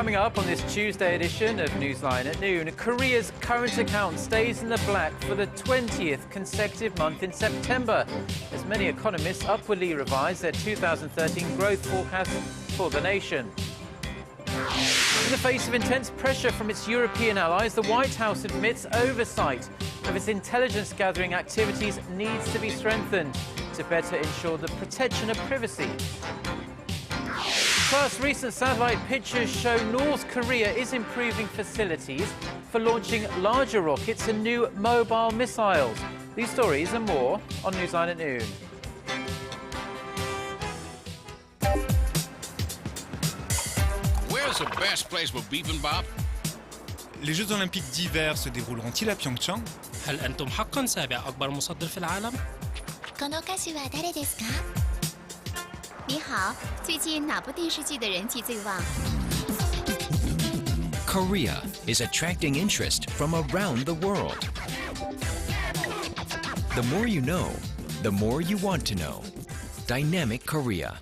Coming up on this Tuesday edition of Newsline at Noon, Korea's current account stays in the black for the 20th consecutive month in September, as many economists upwardly revise their 2013 growth forecast for the nation. In the face of intense pressure from its European allies, the White House admits oversight of its intelligence-gathering activities needs to be strengthened to better ensure the protection of privacy. Plus, recent satellite pictures show North Korea is improving facilities for launching larger rockets and new mobile missiles. These stories and more on Newsline at Noon. Where's the best place for bibimbap? Les Jeux Olympiques d'hiver se dérouleront-ils à Pyeongchang? هل أنتم حقاً سابع أكبر مصدر في العالم؟ この歌手は誰ですか？你好，最近哪部电视剧的人气最旺？ Korea is attracting interest from around the world. The more you know, the more you want to know. Dynamic Korea.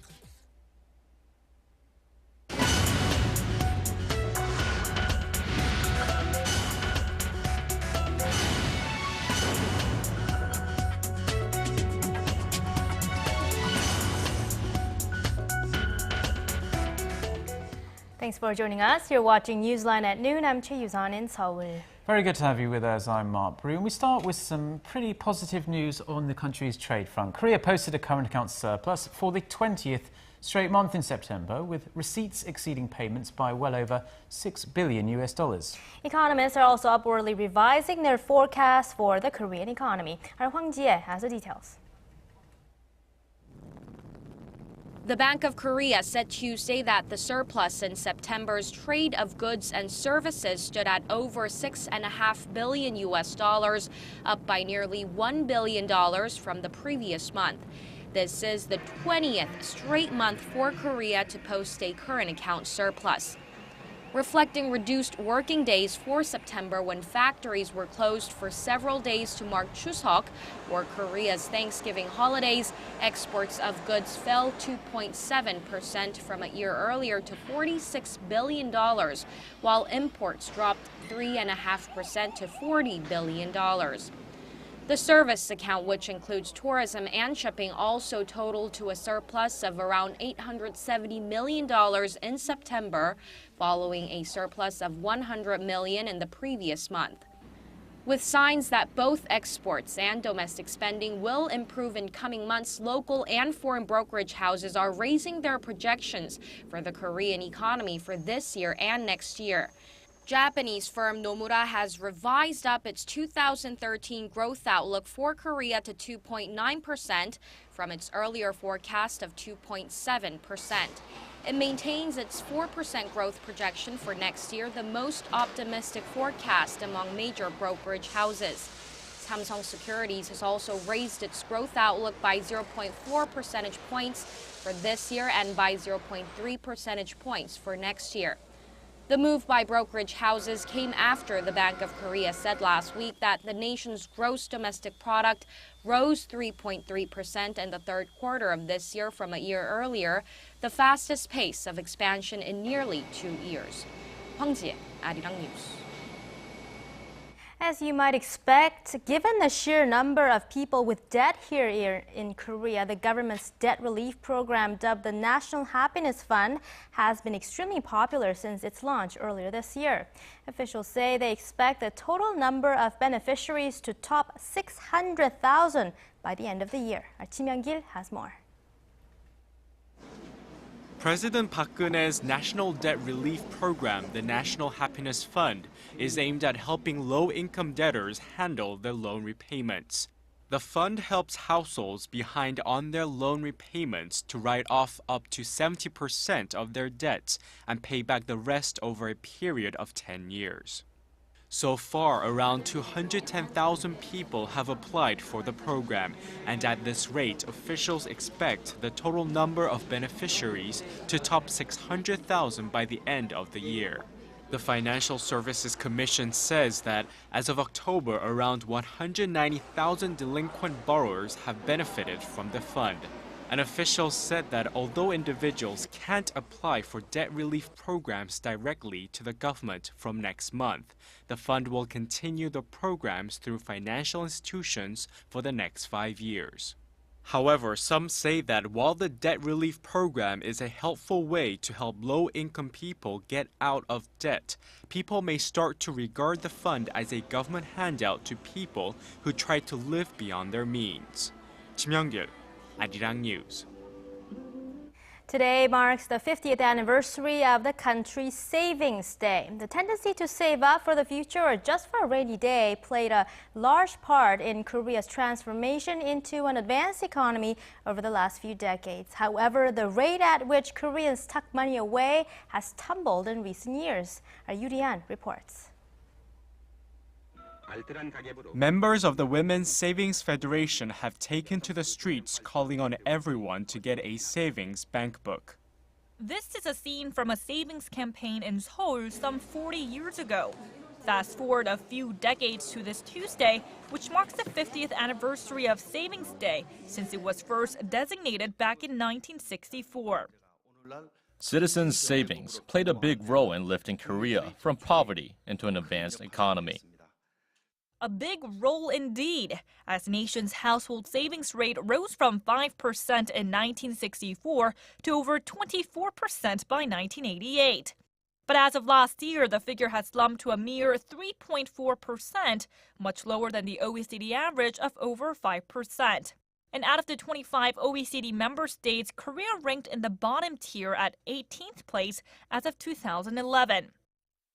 Thanks for joining us. You're watching Newsline at Noon. I'm Choi Yuzan in Seoul. Very good to have you with us. I'm Mark Brew. And we start with some pretty positive news on the country's trade front. Korea posted a current account surplus for the 20th straight month in September, with receipts exceeding payments by well over $6 billion. Economists are also upwardly revising their forecast for the Korean economy. Our Hwang Jie has the details. The Bank of Korea said Tuesday that the surplus in September's trade of goods and services stood at over $6.5 billion, up by nearly $1 billion from the previous month. This is the 20th straight month for Korea to post a current account surplus, reflecting reduced working days for September when factories were closed for several days to mark Chuseok, or Korea's Thanksgiving holidays. Exports of goods fell 2.7% from a year earlier to $46 billion, while imports dropped 3.5% to $40 billion. The service account, which includes tourism and shipping, also totaled to a surplus of around $870 million in September, following a surplus of $100 million in the previous month. With signs that both exports and domestic spending will improve in coming months, local and foreign brokerage houses are raising their projections for the Korean economy for this year and next year. Japanese firm Nomura has revised up its 2013 growth outlook for Korea to 2.9% from its earlier forecast of 2.7%. It maintains its 4% growth projection for next year, the most optimistic forecast among major brokerage houses. Samsung Securities has also raised its growth outlook by 0.4 percentage points for this year and by 0.3 percentage points for next year. The move by brokerage houses came after the Bank of Korea said last week that the nation's gross domestic product rose 3.3% in the third quarter of this year from a year earlier, the fastest pace of expansion in nearly 2 years. Hwang Jie, Arirang News. As you might expect, given the sheer number of people with debt here in Korea, the government's debt relief program, dubbed the National Happiness Fund, has been extremely popular since its launch earlier this year. Officials say they expect the total number of beneficiaries to top 600,000 by the end of the year. Our Kim Young-gil has more. President Park Geun-hye's National Debt Relief Program, the National Happiness Fund, is aimed at helping low-income debtors handle their loan repayments. The fund helps households behind on their loan repayments to write off up to 70% of their debts and pay back the rest over a period of 10 years. So far, around 210,000 people have applied for the program, and at this rate, officials expect the total number of beneficiaries to top 600,000 by the end of the year. The Financial Services Commission says that as of October, around 190,000 delinquent borrowers have benefited from the fund. An official said that although individuals can't apply for debt relief programs directly to the government from next month, the fund will continue the programs through financial institutions for the next 5 years. However, some say that while the debt relief program is a helpful way to help low-income people get out of debt, people may start to regard the fund as a government handout to people who try to live beyond their means. Kim Young-gil, Arirang News. Today marks the 50th anniversary of the country's Savings Day. The tendency to save up for the future or just for a rainy day played a large part in Korea's transformation into an advanced economy over the last few decades. However, the rate at which Koreans tuck money away has tumbled in recent years. Our Yoo reports. Members of the Women's Savings Federation have taken to the streets calling on everyone to get a savings bank book. This is a scene from a savings campaign in Seoul some 40 years ago. Fast forward a few decades to this Tuesday, which marks the 50th anniversary of Savings Day since it was first designated back in 1964. Citizens' savings played a big role in lifting Korea from poverty into an advanced economy. A big role indeed, as the nation's household savings rate rose from 5% in 1964 to over 24% by 1988. But as of last year, the figure has slumped to a mere 3.4%, much lower than the OECD average of over 5%. And out of the 25 OECD member states, Korea ranked in the bottom tier at 18th place as of 2011.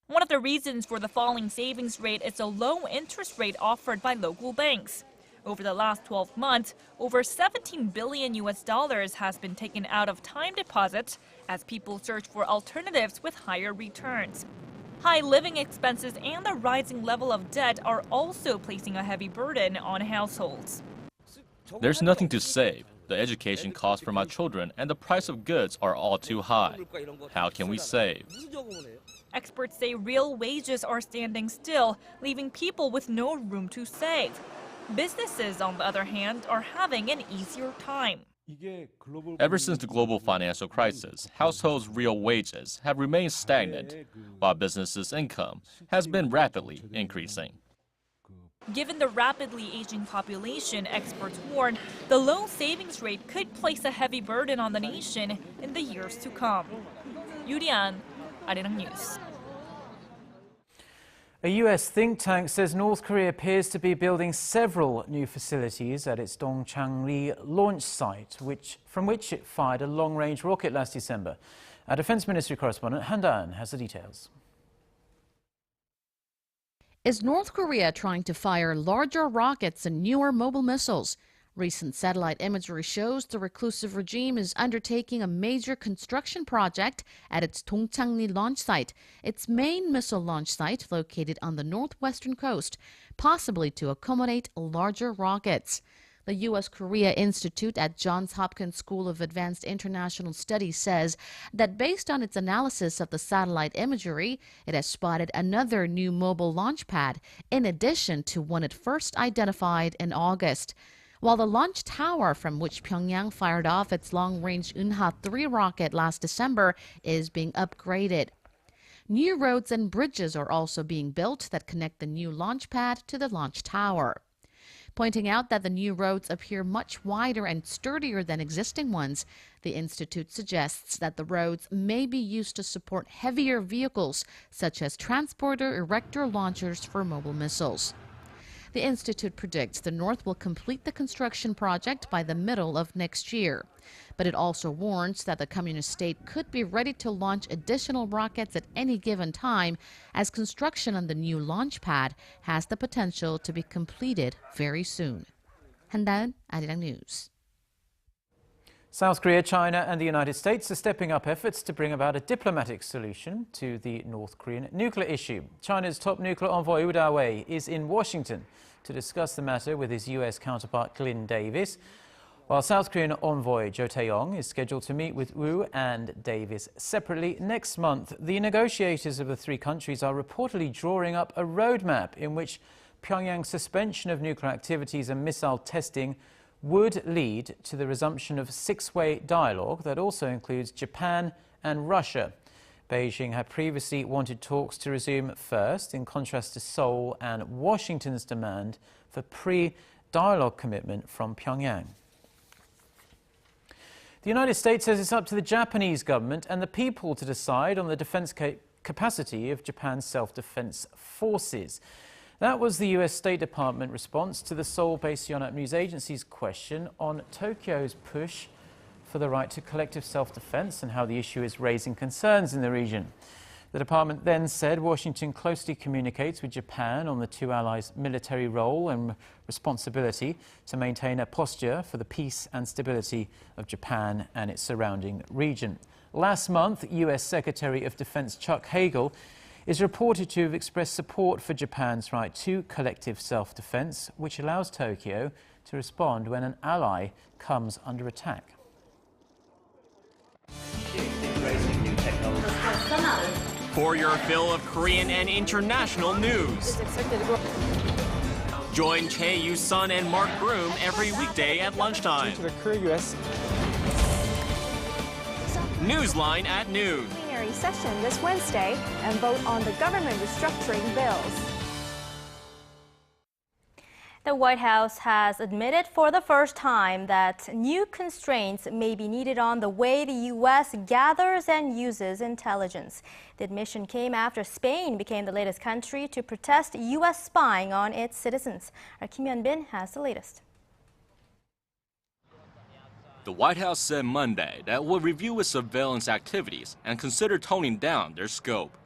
One of the reasons for the falling savings rate is the low interest rate offered by local banks. Over the last 12 months, over $17 billion has been taken out of time deposits as people search for alternatives with higher returns. High living expenses and the rising level of debt are also placing a heavy burden on households. There's nothing to save. The education costs for my children and the price of goods are all too high. How can we save? Experts say real wages are standing still, leaving people with no room to save. Businesses, on the other hand, are having an easier time. Ever since the global financial crisis, households' real wages have remained stagnant, while businesses' income has been rapidly increasing. Given the rapidly aging population, experts warn the low savings rate could place a heavy burden on the nation in the years to come. Yoo-rian, Arirang News. A U.S. think tank says North Korea appears to be building several new facilities at its Dongchangri launch site, from which it fired a long-range rocket last December. Our Defense Ministry correspondent Han Da-eun has the details. Is North Korea trying to fire larger rockets and newer mobile missiles? Recent satellite imagery shows the reclusive regime is undertaking a major construction project at its Dongchangri launch site, its main missile launch site located on the northwestern coast, possibly to accommodate larger rockets. The U.S. Korea Institute at Johns Hopkins School of Advanced International Studies says that based on its analysis of the satellite imagery, it has spotted another new mobile launch pad, in addition to one it first identified in August. While the launch tower from which Pyongyang fired off its long-range Unha-3 rocket last December is being upgraded. New roads and bridges are also being built that connect the new launch pad to the launch tower. Pointing out that the new roads appear much wider and sturdier than existing ones, the Institute suggests that the roads may be used to support heavier vehicles, such as transporter-erector launchers for mobile missiles. The Institute predicts the North will complete the construction project by the middle of next year. But it also warns that the communist state could be ready to launch additional rockets at any given time, as construction on the new launch pad has the potential to be completed very soon. Han Da-eun, Arirang News. South Korea, China and the United States are stepping up efforts to bring about a diplomatic solution to the North Korean nuclear issue. China's top nuclear envoy Wu Da-wei is in Washington to discuss the matter with his U.S. counterpart Glyn Davis, while South Korean envoy Jo Tae-yong is scheduled to meet with Wu and Davis separately next month. The negotiators of the three countries are reportedly drawing up a roadmap in which Pyongyang's suspension of nuclear activities and missile testing would lead to the resumption of six-way dialogue that also includes Japan and Russia. Beijing had previously wanted talks to resume first, in contrast to Seoul and Washington's demand for pre-dialogue commitment from Pyongyang. The United States says it's up to the Japanese government and the people to decide on the defense capacity of Japan's self-defense forces. That was the US State Department response to the Seoul-based Yonhap News Agency's question on Tokyo's push for the right to collective self-defense and how the issue is raising concerns in the region. The department then said Washington closely communicates with Japan on the two allies' military role and responsibility to maintain a posture for the peace and stability of Japan and its surrounding region. Last month, US Secretary of Defense Chuck Hagel is reported to have expressed support for Japan's right to collective self-defense, which allows Tokyo to respond when an ally comes under attack. For your fill of Korean and international news. Join Chae Yu-sun and Mark Broom every weekday at lunchtime. Newsline at noon. Plenary session this Wednesday and vote on the government restructuring bills. The White House has admitted for the first time that new constraints may be needed on the way the U.S. gathers and uses intelligence. The admission came after Spain became the latest country to protest U.S. spying on its citizens. Our Kim Hyun-bin has the latest. The White House said Monday that it will review its surveillance activities and consider toning down their scope,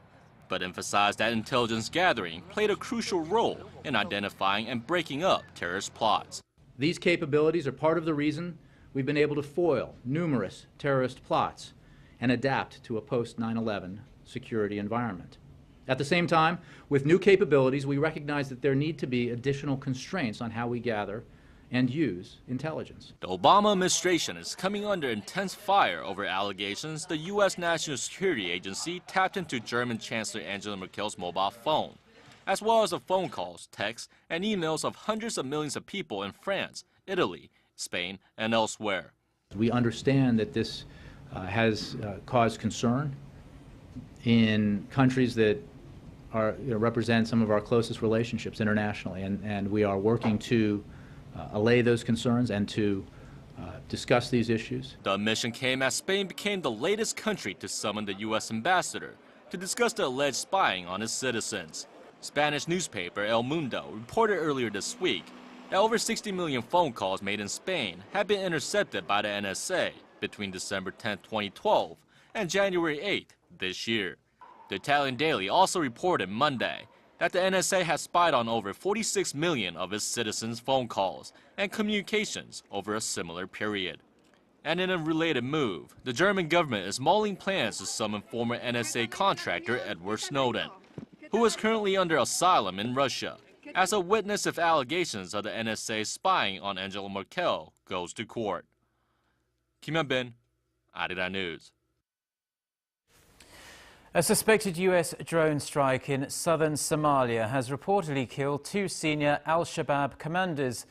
but emphasized that intelligence gathering played a crucial role in identifying and breaking up terrorist plots. These capabilities are part of the reason we've been able to foil numerous terrorist plots and adapt to a post-9/11 security environment. At the same time, with new capabilities, we recognize that there need to be additional constraints on how we gather and use intelligence. The Obama administration is coming under intense fire over allegations the U.S. National Security Agency tapped into German Chancellor Angela Merkel's mobile phone, as well as the phone calls, texts, and emails of hundreds of millions of people in France, Italy, Spain, and elsewhere. We understand that this has caused concern in countries that represent some of our closest relationships internationally, and we are working to allay those concerns and to discuss these issues. The admission came as Spain became the latest country to summon the U.S. ambassador to discuss the alleged spying on its citizens. Spanish newspaper El Mundo reported earlier this week that over 60 million phone calls made in Spain had been intercepted by the NSA between December 10, 2012 and January 8 this year. The Italian Daily also reported Monday that the NSA has spied on over 46 million of its citizens' phone calls and communications over a similar period. And in a related move, the German government is mulling plans to summon former NSA contractor Edward Snowden, who is currently under asylum in Russia, as a witness if allegations of the NSA spying on Angela Merkel goes to court. Kim Hyun-bin, Arirang News. A suspected U.S. drone strike in southern Somalia has reportedly killed two senior al-Shabaab commanders.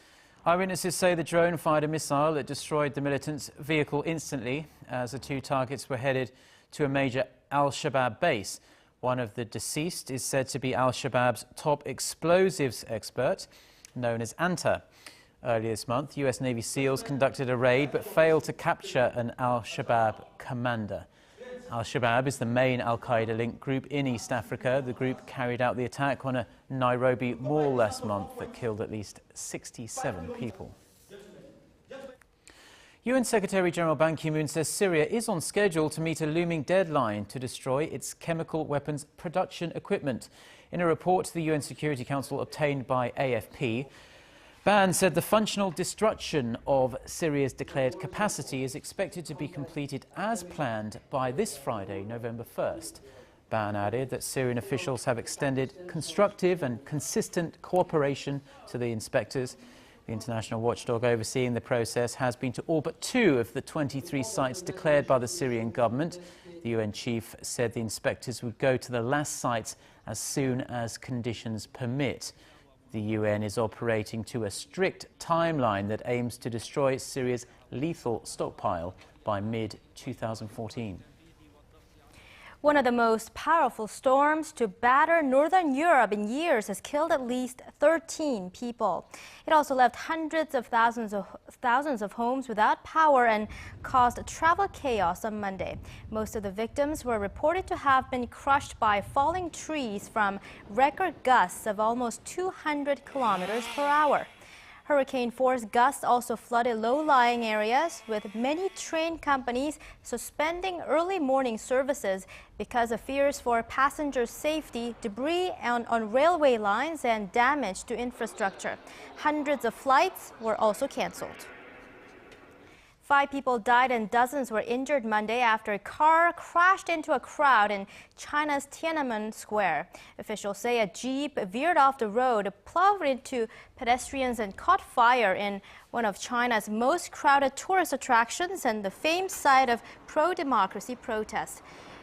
Eyewitnesses say the drone fired a missile that destroyed the militants' vehicle instantly as the two targets were headed to a major al-Shabaab base. One of the deceased is said to be al-Shabaab's top explosives expert, known as Anta. Earlier this month, U.S. Navy SEALs conducted a raid but failed to capture an al-Shabaab commander. Al-Shabaab is the main al-Qaeda-linked group in East Africa. The group carried out the attack on a Nairobi mall last month that killed at least 67 people. UN Secretary-General Ban Ki-moon says Syria is on schedule to meet a looming deadline to destroy its chemical weapons production equipment. In a report to the UN Security Council obtained by AFP, Ban said the functional destruction of Syria's declared capacity is expected to be completed as planned by this Friday, November 1st. Ban added that Syrian officials have extended constructive and consistent cooperation to the inspectors. The international watchdog overseeing the process has been to all but 2 of the 23 sites declared by the Syrian government. The UN chief said the inspectors would go to the last sites as soon as conditions permit. The UN is operating to a strict timeline that aims to destroy Syria's lethal stockpile by mid-2014. One of the most powerful storms to batter northern Europe in years has killed at least 13 people. It also left hundreds of thousands of homes without power and caused travel chaos on Monday. Most of the victims were reported to have been crushed by falling trees from record gusts of almost 200 kilometers per hour. Hurricane-force gusts also flooded low-lying areas, with many train companies suspending early morning services because of fears for passenger safety, debris on railway lines, and damage to infrastructure. Hundreds of flights were also canceled. 5 people died and dozens were injured Monday after a car crashed into a crowd in China's Tiananmen Square. Officials say a jeep veered off the road, plowed into pedestrians, and caught fire in one of China's most crowded tourist attractions and the famed site of pro-democracy protests.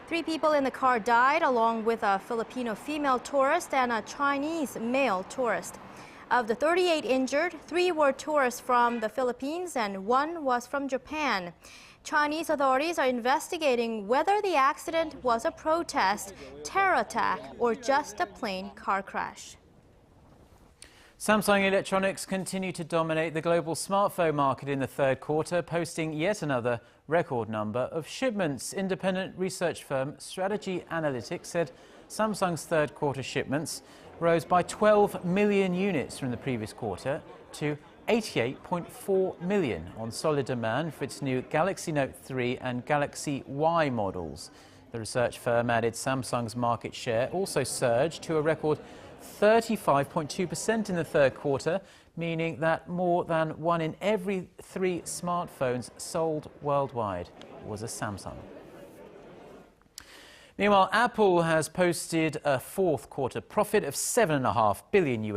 3 people in the car died, along with a Filipino female tourist and a Chinese male tourist. Of the 38 injured, 3 were tourists from the Philippines and 1 was from Japan. Chinese authorities are investigating whether the accident was a protest, terror attack, or just a plain car crash. Samsung Electronics continued to dominate the global smartphone market in the third quarter, posting yet another record number of shipments. Independent research firm Strategy Analytics said Samsung's third quarter shipments rose by 12 million units from the previous quarter to 88.4 million on solid demand for its new Galaxy Note 3 and Galaxy Y models. The research firm added Samsung's market share also surged to a record 35.2% in the third quarter, meaning that more than 1 in every 3 smartphones sold worldwide was a Samsung. Meanwhile, Apple has posted a fourth quarter profit of $7.5 billion,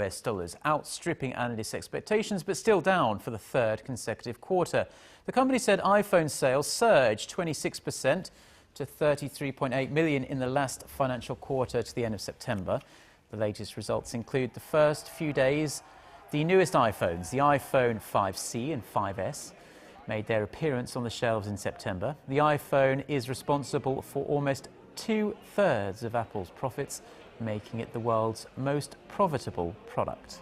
outstripping analysts' expectations, but still down for the third consecutive quarter. The company said iPhone sales surged 26% to 33.8 million in the last financial quarter to the end of September. The latest results include the first few days. The newest iPhones, the iPhone 5C and 5S, made their appearance on the shelves in September. The iPhone is responsible for almost 2/3 of Apple's profits, making it the world's most profitable product.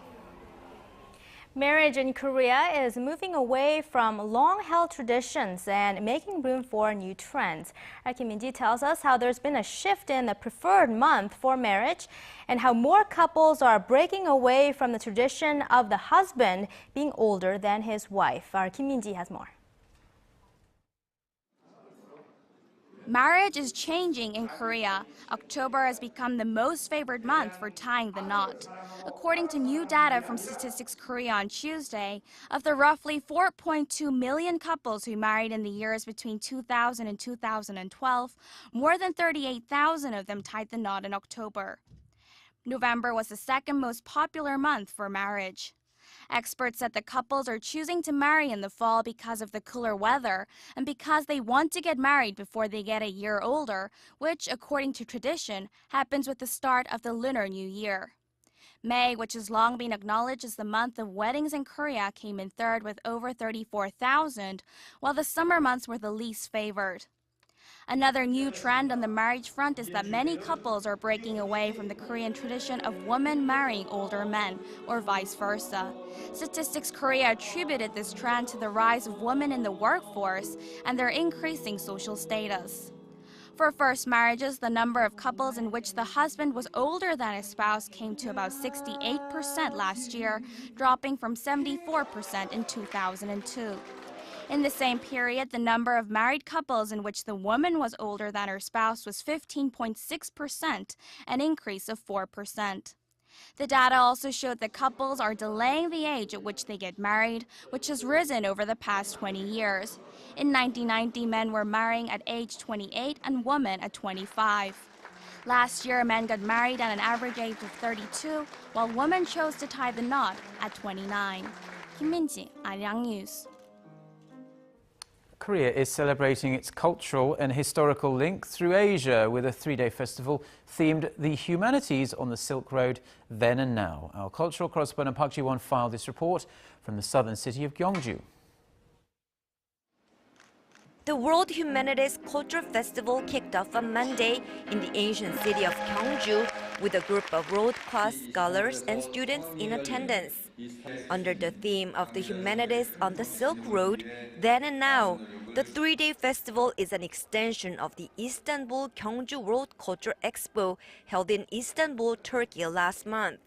Marriage in Korea is moving away from long-held traditions and making room for new trends. Our Kim Min-ji tells us how there's been a shift in the preferred month for marriage and how more couples are breaking away from the tradition of the husband being older than his wife. Our Kim Min-ji has more. Marriage is changing in Korea. October has become the most favored month for tying the knot. According to new data from Statistics Korea on Tuesday, of the roughly 4.2 million couples who married in the years between 2000 and 2012, more than 38,000 of them tied the knot in October. November was the second most popular month for marriage. Experts said the couples are choosing to marry in the fall because of the cooler weather and because they want to get married before they get a year older, which, according to tradition, happens with the start of the Lunar New Year. May, which has long been acknowledged as the month of weddings in Korea, came in third with over 34,000, while the summer months were the least favored. Another new trend on the marriage front is that many couples are breaking away from the Korean tradition of women marrying older men, or vice versa. Statistics Korea attributed this trend to the rise of women in the workforce and their increasing social status. For first marriages, the number of couples in which the husband was older than his spouse came to about 68% last year, dropping from 74% in 2002. In the same period, the number of married couples in which the woman was older than her spouse was 15.6%, an increase of 4%. The data also showed that couples are delaying the age at which they get married, which has risen over the past 20 years. In 1990, men were marrying at age 28 and women at 25. Last year, men got married at an average age of 32, while women chose to tie the knot at 29. Kim Min-ji, Arirang News. Korea is celebrating its cultural and historical link through Asia with a three-day festival themed the Humanities on the Silk Road, then and now. Our cultural correspondent Park Ji-won filed this report from the southern city of Gyeongju. The World Humanities Culture Festival kicked off on Monday in the ancient city of Gyeongju with a group of world-class scholars and students in attendance. Under the theme of the Humanities on the Silk Road, then and now, the three-day festival is an extension of the Istanbul Gyeongju World Culture Expo held in Istanbul, Turkey last month.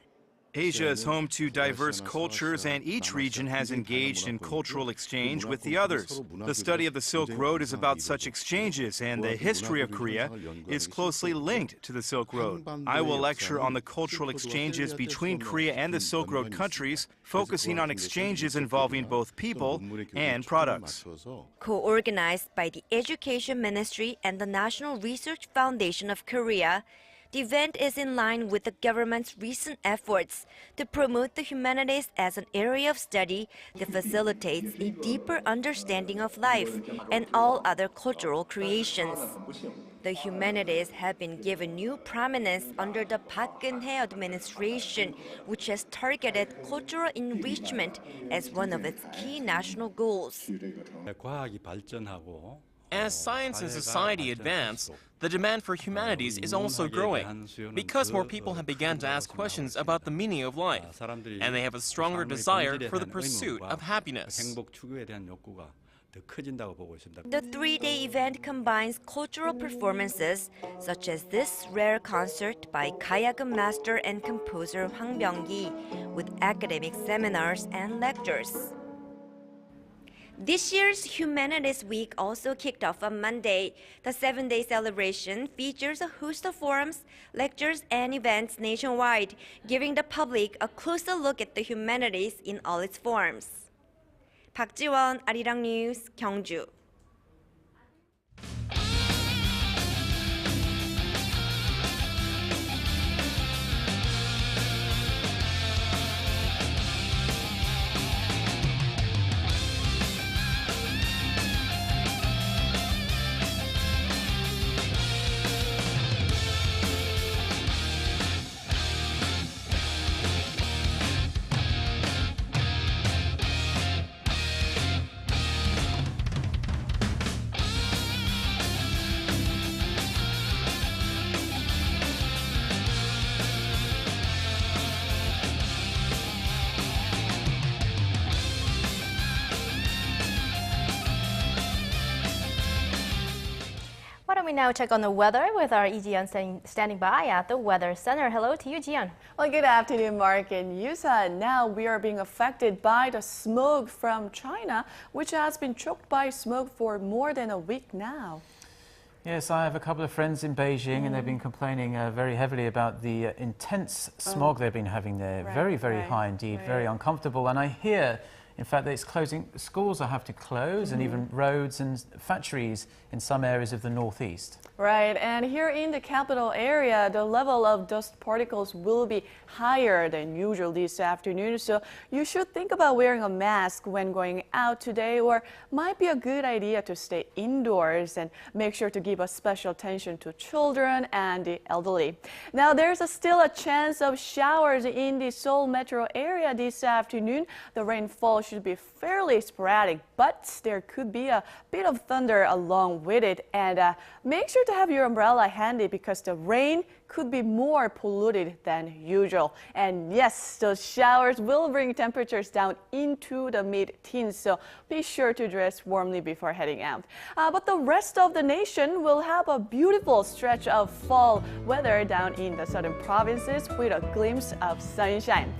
Asia is home to diverse cultures, and each region has engaged in cultural exchange with the others. The study of the Silk Road is about such exchanges, and the history of Korea is closely linked to the Silk Road. I will lecture on the cultural exchanges between Korea and the Silk Road countries, focusing on exchanges involving both people and products. Co-organized by the Education Ministry and the National Research Foundation of Korea, the event is in line with the government's recent efforts to promote the humanities as an area of study that facilitates a deeper understanding of life and all other cultural creations. The humanities have been given new prominence under the Park Geun-hye administration, which has targeted cultural enrichment as one of its key national goals. As science and society advance, the demand for humanities is also growing because more people have begun to ask questions about the meaning of life, and they have a stronger desire for the pursuit of happiness. The three-day event combines cultural performances, such as this rare concert by Gayagum master and composer Hwang Byung-gi, with academic seminars and lectures. This year's Humanities Week also kicked off on Monday. The 7-day celebration features a host of forums, lectures, and events nationwide, giving the public a closer look at the humanities in all its forms. Park Ji-won, Arirang News, Gyeongju. Why don't we now check on the weather with our Lee Ji-yeon standing by at the Weather Center. Hello to you, Ji-yeon. Well, good afternoon, Mark and Yusa. Now we are being affected by the smoke from China, which has been choked by smoke for more than a week now. Yes, I have a couple of friends in Beijing and they've been complaining very heavily about the intense smog they've been having there. Right, very high indeed, very uncomfortable. And I hear, in fact, that it's closing, schools will have to close and even roads and factories in some areas of the northeast. Right, and here in the capital area, the level of dust particles will be higher than usual this afternoon, so you should think about wearing a mask when going out today, or might be a good idea to stay indoors and make sure to give a special attention to children and the elderly. Now, there's still a chance of showers in the Seoul metro area this afternoon. The rainfall should be fairly sporadic, but there could be a bit of thunder along with it, and make sure to have your umbrella handy because the rain could be more polluted than usual. And yes, those showers will bring temperatures down into the mid-teens, so be sure to dress warmly before heading out. But the rest of the nation will have a beautiful stretch of fall weather down in the southern provinces with a glimpse of sunshine.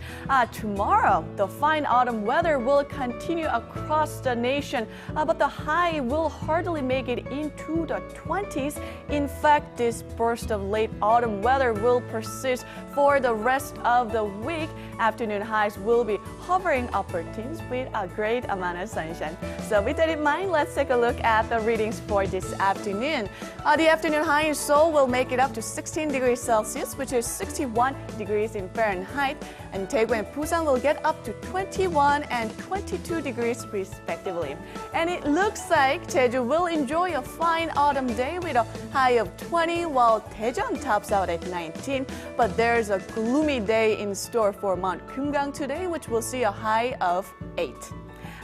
Tomorrow, the fine autumn weather will continue across the nation, but the high will hardly make it into the 20s. In fact, this burst of late autumn weather will persist for the rest of the week. Afternoon highs will be hovering upper teens with a great amount of sunshine. So with that in mind, let's take a look at the readings for this afternoon. The afternoon high in Seoul will make it up to 16 degrees Celsius, which is 61 degrees in Fahrenheit. and Daegu and Busan will get up to 21 and 22 degrees respectively. And it looks like Jeju will enjoy a fine autumn day with a high of 20, while Daejeon tops out at 19. But there's a gloomy day in store for Mount Kumgang today, which will see a high of 8.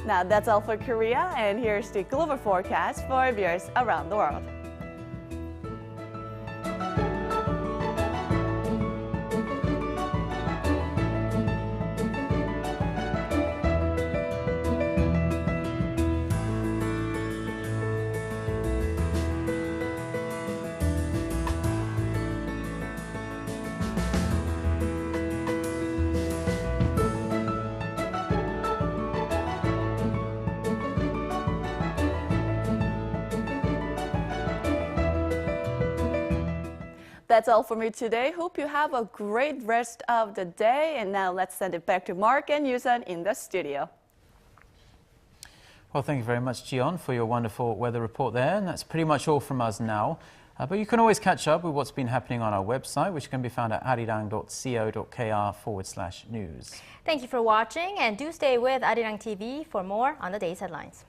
Now that's all for Korea, and here's the global forecast for viewers around the world. That's all for me today. Hope you have a great rest of the day. And now let's send it back to Mark and Yusan in the studio. Well, thank you very much, Jiyeon, for your wonderful weather report there. And that's pretty much all from us now. But you can always catch up with what's been happening on our website, which can be found at arirang.co.kr/news. Thank you for watching, and do stay with Arirang TV for more on the day's headlines.